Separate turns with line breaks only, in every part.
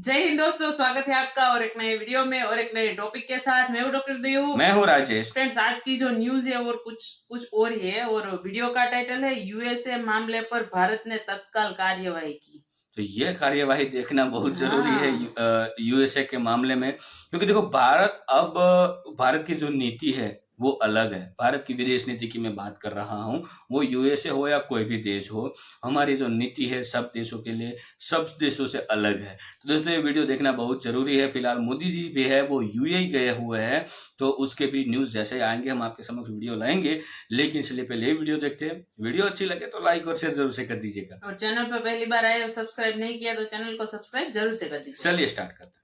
जय हिंद दोस्तों, स्वागत है आपका और एक नए वीडियो में और एक नए टॉपिक के साथ। मैं हूँ डॉक्टर दीपू।
मैं हूँ राजेश।
फ्रेंड्स, आज की जो न्यूज है और कुछ और ही है और वीडियो का टाइटल है यूएसए मामले पर भारत ने तत्काल कार्यवाही की।
तो ये कार्यवाही देखना बहुत जरूरी है
हाँ।
यूएसए के मामले में, क्योंकि देखो भारत की जो नीति है वो अलग है। भारत की विदेश नीति की मैं बात कर रहा हूँ, वो यूएसए हो या कोई भी देश हो, हमारी जो नीति है सब देशों के लिए, सब देशों से अलग है। तो दोस्तों ये वीडियो देखना बहुत जरूरी है। फिलहाल मोदी जी भी है, वो यूएई गए हुए हैं, तो उसके भी न्यूज जैसे आएंगे हम आपके समक्ष वीडियो लाएंगे। लेकिन चलिए पहले ये वीडियो देखते हैं। वीडियो अच्छी लगे तो लाइक और शेयर जरूर से कर दीजिएगा,
और चैनल पर पहली बार आए और सब्सक्राइब नहीं किया तो चैनल को सब्सक्राइब जरूर से कर दीजिए।
चलिए स्टार्ट करते हैं।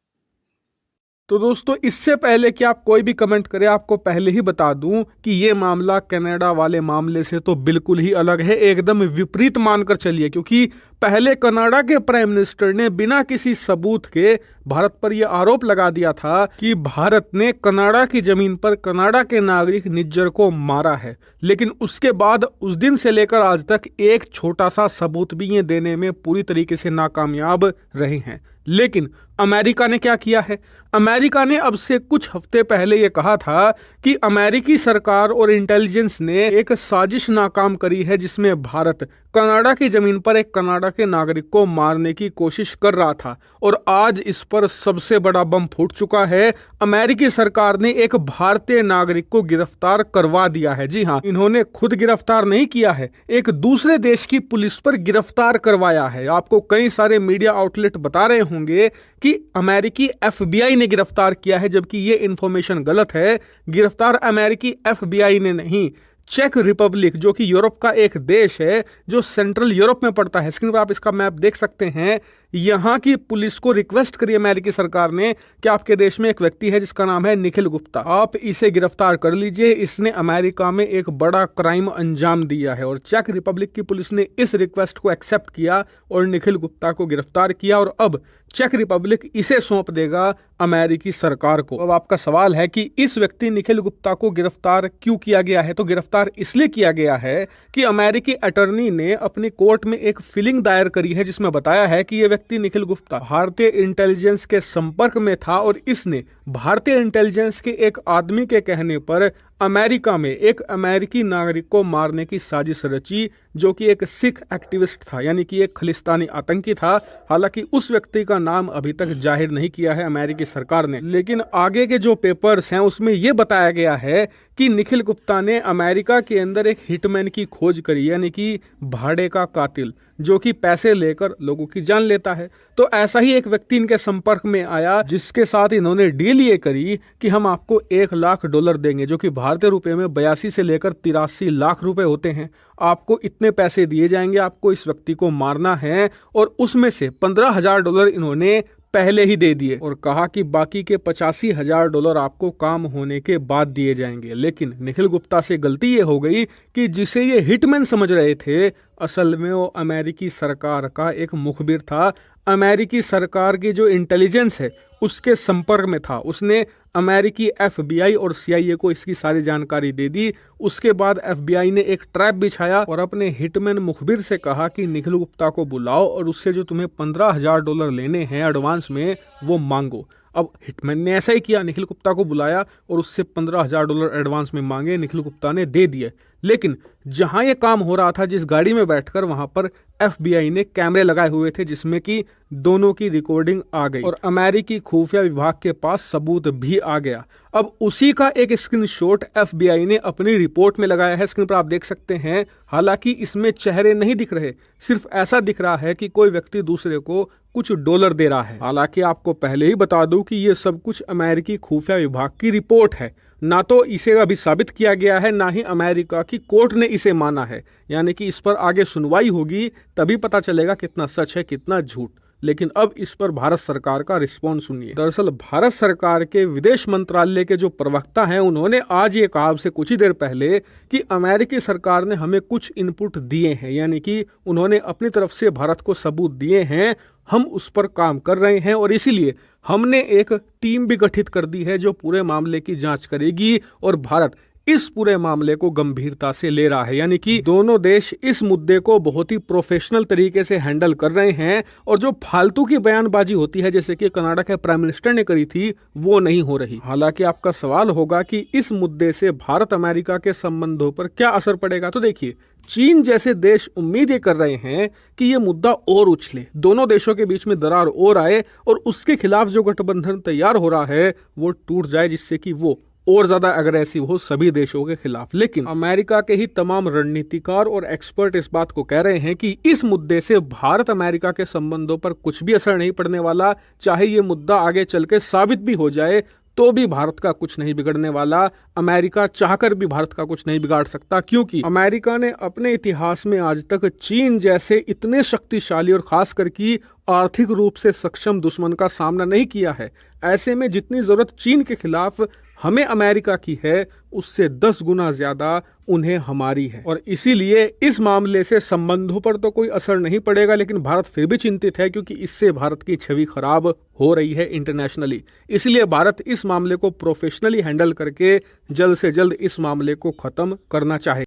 तो दोस्तों, इससे पहले कि आप कोई भी कमेंट करें, आपको पहले ही बता दूं कि ये मामला कनाडा वाले मामले से तो बिल्कुल ही अलग है। एकदम विपरीत मानकर चलिए, क्योंकि पहले कनाडा के प्राइम मिनिस्टर ने बिना किसी सबूत के भारत पर यह आरोप लगा दिया था कि भारत ने कनाडा की जमीन पर कनाडा के नागरिक निज्जर को मारा है। लेकिन उसके बाद उस दिन से लेकर आज तक एक छोटा सा सबूत भी ये देने में पूरी तरीके से नाकामयाब रहे हैं। लेकिन अमेरिका ने क्या किया है? अमेरिका ने अब से कुछ हफ्ते पहले यह कहा था कि अमेरिकी सरकार और इंटेलिजेंस ने एक साजिश नाकाम करी है, जिसमें भारत कनाडा की जमीन पर एक कनाडा के नागरिक को मारने की कोशिश कर रहा था। और आज इस पर सबसे बड़ा बम फूट चुका है। अमेरिकी सरकार ने एक भारतीय नागरिक को गिरफ्तार करवा दिया है। जी हाँ, इन्होंने खुद गिरफ्तार नहीं किया है, एक दूसरे देश की पुलिस पर गिरफ्तार करवाया है। आपको कई सारे मीडिया आउटलेट बता रहे होंगे कि अमेरिकी एफबीआई ने गिरफ्तार किया है, जबकि ये इंफॉर्मेशन गलत है। गिरफ्तार अमेरिकी एफबीआई ने नहीं, चेक रिपब्लिक, जो कि यूरोप का एक देश है, जो सेंट्रल यूरोप में पड़ता है। स्क्रीन पर आप इसका मैप देख सकते हैं। यहाँ की पुलिस को रिक्वेस्ट करी अमेरिकी सरकार ने कि आपके देश में एक व्यक्ति है जिसका नाम है निखिल गुप्ता, आप इसे गिरफ्तार कर लीजिए। इसने अमेरिका में एक बड़ा क्राइम अंजाम दिया है। और चेक रिपब्लिक की पुलिस ने इस रिक्वेस्ट को एक्सेप्ट किया और निखिल गुप्ता को गिरफ्तार किया। और अब चेक रिपब्लिक इसे सौंप देगा अमेरिकी सरकार को। अब आपका सवाल है कि इस व्यक्ति निखिल गुप्ता को गिरफ्तार क्यों किया गया है? तो गिरफ्तार इसलिए किया गया है कि अमेरिकी अटॉर्नी ने अपनी कोर्ट में एक फिलिंग दायर करी है, जिसमें बताया है कि यह व्यक्ति निखिल गुप्ता भारतीय इंटेलिजेंस के संपर्क में था और इसने भारतीय इंटेलिजेंस के एक आदमी के कहने पर अमेरिका में एक अमेरिकी नागरिक को मारने की साजिश रची, जो कि एक सिख एक्टिविस्ट था, यानी कि एक खलिस्तानी आतंकी था। हालांकि उस व्यक्ति का नाम अभी तक जाहिर नहीं किया है अमेरिकी सरकार ने। लेकिन आगे के जो पेपर्स हैं उसमें यह बताया गया है कि निखिल गुप्ता ने अमेरिका के अंदर एक हिटमैन की खोज करी, यानी कि भाड़े का कातिल, जो कि पैसे लेकर लोगों की जान लेता है। तो ऐसा ही एक व्यक्ति इनके संपर्क में आया, जिसके साथ इन्होंने डील ये करी कि हम आपको $1,00,000 देंगे, जो कि भारतीय रुपए में 82 से लेकर 83 लाख रुपए होते हैं। आपको इतने पैसे दिए जाएंगे, आपको इस व्यक्ति को मारना है। और उसमें से $15,000 इन्होंने पहले ही दे दिए और कहा कि बाकी के $85,000 आपको काम होने के बाद दिए जाएंगे। लेकिन निखिल गुप्ता से गलती ये हो गई कि जिसे ये हिटमैन समझ रहे थे, असल में वो अमेरिकी सरकार का एक मुखबिर था। अमेरिकी सरकार की जो इंटेलिजेंस है उसके संपर्क में था। उसने अमेरिकी एफबीआई और सीआईए को इसकी सारी जानकारी दे दी। उसके बाद एफबीआई ने एक ट्रैप बिछाया और अपने हिटमैन मुखबिर से कहा कि निखिल गुप्ता को बुलाओ और उससे जो तुम्हें $15,000 लेने हैं एडवांस में, वो मांगो। अब हिटमैन ने ऐसा ही किया, निखिल गुप्ता को बुलाया और उससे $15,000 एडवांस में मांगे। निखिल गुप्ता ने दे दिए। लेकिन जहां ये काम हो रहा था, जिस गाड़ी में बैठकर, वहां पर एफबीआई ने कैमरे लगाए हुए थे, जिसमें कि दोनों की रिकॉर्डिंग आ गई और अमेरिकी खुफिया विभाग के पास सबूत भी आ गया। अब उसी का एक स्क्रीनशॉट एफबीआई ने अपनी रिपोर्ट में लगाया है। स्क्रीन पर आप देख सकते हैं। हालांकि इसमें चेहरे नहीं दिख रहे, सिर्फ ऐसा दिख रहा है कि कोई व्यक्ति दूसरे को कुछ डॉलर दे रहा है। हालांकि आपको पहले ही बता दूं कि ये सब कुछ अमेरिकी खुफिया विभाग की रिपोर्ट है। ना तो इसे अभी साबित किया गया है, ना ही अमेरिका की कोर्ट ने इसे माना है। यानी कि इस पर आगे सुनवाई होगी, तभी पता चलेगा कितना सच है कितना झूठ। लेकिन अब इस पर भारत सरकार का रिस्पॉन्स सुनिए। दरअसल भारत सरकार के विदेश मंत्रालय के जो प्रवक्ता हैं, उन्होंने आज ये कहा से कुछ ही देर पहले कि अमेरिकी सरकार ने हमें कुछ इनपुट दिए हैं, यानी कि उन्होंने अपनी तरफ से भारत को सबूत दिए हैं। हम उस पर काम कर रहे हैं और इसीलिए हमने एक टीम भी गठित कर दी है जो पूरे मामले की जांच करेगी और भारत इस पूरे मामले को गंभीरता से ले रहा है, यानी कि दोनों देश इस मुद्दे को बहुत ही प्रोफेशनल तरीके से हैंडल कर रहे हैं और जो फालतू की बयानबाजी होती है जैसे कि कनाडा के प्राइम मिनिस्टर ने करी थी वो नहीं हो रही। हालांकि आपका सवाल होगा कि इस मुद्दे से भारत अमेरिका के संबंधों पर क्या असर पड़ेगा, तो देखिए चीन जैसे देश उम्मीद ये कर रहे हैं कि ये मुद्दा और उछले, दोनों देशों के बीच में दरार और आए और उसके खिलाफ जो गठबंधन तैयार हो रहा है वो टूट जाए, जिससे कि वो और ज्यादा अग्रेसिव हो सभी देशों के खिलाफ। लेकिन अमेरिका के ही तमाम रणनीतिकार और एक्सपर्ट इस बात को कह रहे हैं कि इस मुद्दे से भारत अमेरिका के संबंधों पर कुछ भी असर नहीं पड़ने वाला। चाहे ये मुद्दा आगे चल के साबित भी हो जाए तो भी भारत का कुछ नहीं बिगड़ने वाला। अमेरिका चाहकर भी भारत का कुछ नहीं बिगाड़ सकता, क्योंकि अमेरिका ने अपने इतिहास में आज तक चीन जैसे इतने शक्तिशाली और खासकर की आर्थिक रूप से सक्षम दुश्मन का सामना नहीं किया है। ऐसे में जितनी जरूरत चीन के खिलाफ हमें अमेरिका की है उससे 10 गुना ज्यादा उन्हें हमारी है, और इसीलिए इस मामले से संबंधों पर तो कोई असर नहीं पड़ेगा, लेकिन भारत फिर भी चिंतित है क्योंकि इससे भारत की छवि खराब हो रही है इंटरनेशनली। इसलिए भारत इस मामले को प्रोफेशनली हैंडल करके जल्द से जल्द इस मामले को खत्म करना चाहे।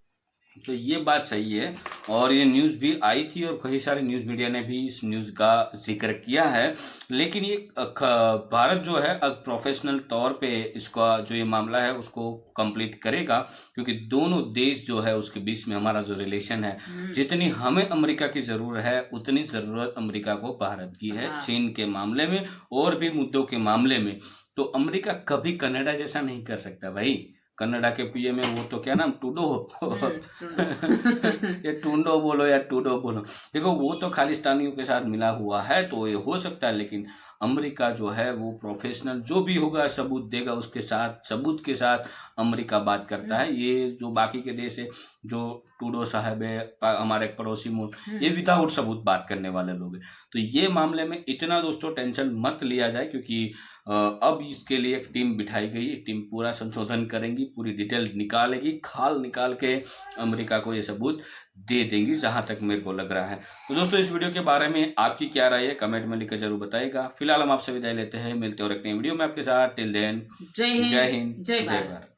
तो ये बात सही है और ये न्यूज़ भी आई थी और कई सारे न्यूज़ मीडिया ने भी इस न्यूज़ का जिक्र किया है। लेकिन ये भारत जो है अब प्रोफेशनल तौर पे इसका जो ये मामला है उसको कंप्लीट करेगा, क्योंकि दोनों देश जो है उसके बीच में हमारा जो रिलेशन है, जितनी हमें अमेरिका की ज़रूरत है उतनी ज़रूरत अमेरिका को भारत की है। चीन के मामले में और भी मुद्दों के मामले में तो अमेरिका कभी कनाडा जैसा नहीं कर सकता भाई। कनाडा के पीएम में वो तो क्या नाम टूडो ये टूडो बोलो या टूडो बोलो, देखो वो तो खालिस्तानियों के साथ मिला हुआ है तो ये हो सकता है, लेकिन अमेरिका जो है वो प्रोफेशनल जो भी होगा सबूत देगा, उसके साथ सबूत के साथ अमेरिका बात करता है। ये जो बाकी के देश है जो टूडो साहब है हमारे पड़ोसी मुल्क, ये विदाउट सबूत बात करने वाले लोग हैं। तो ये मामले में इतना दोस्तों टेंशन मत लिया जाए, क्योंकि अब इसके लिए एक टीम बिठाई गई, टीम पूरा संशोधन करेंगी, पूरी डिटेल निकालेगी, खाल निकाल के अमेरिका को ये सबूत दे देंगी, जहां तक मेरे को लग रहा है। तो दोस्तों इस वीडियो के बारे में आपकी क्या राय है कमेंट में लिखकर जरूर बताइएगा। फिलहाल हम आपसे विदाई लेते हैं, मिलते हैं और एक नई वीडियो में आपके साथ। टिल देन
जय हिंद,
जय भारत।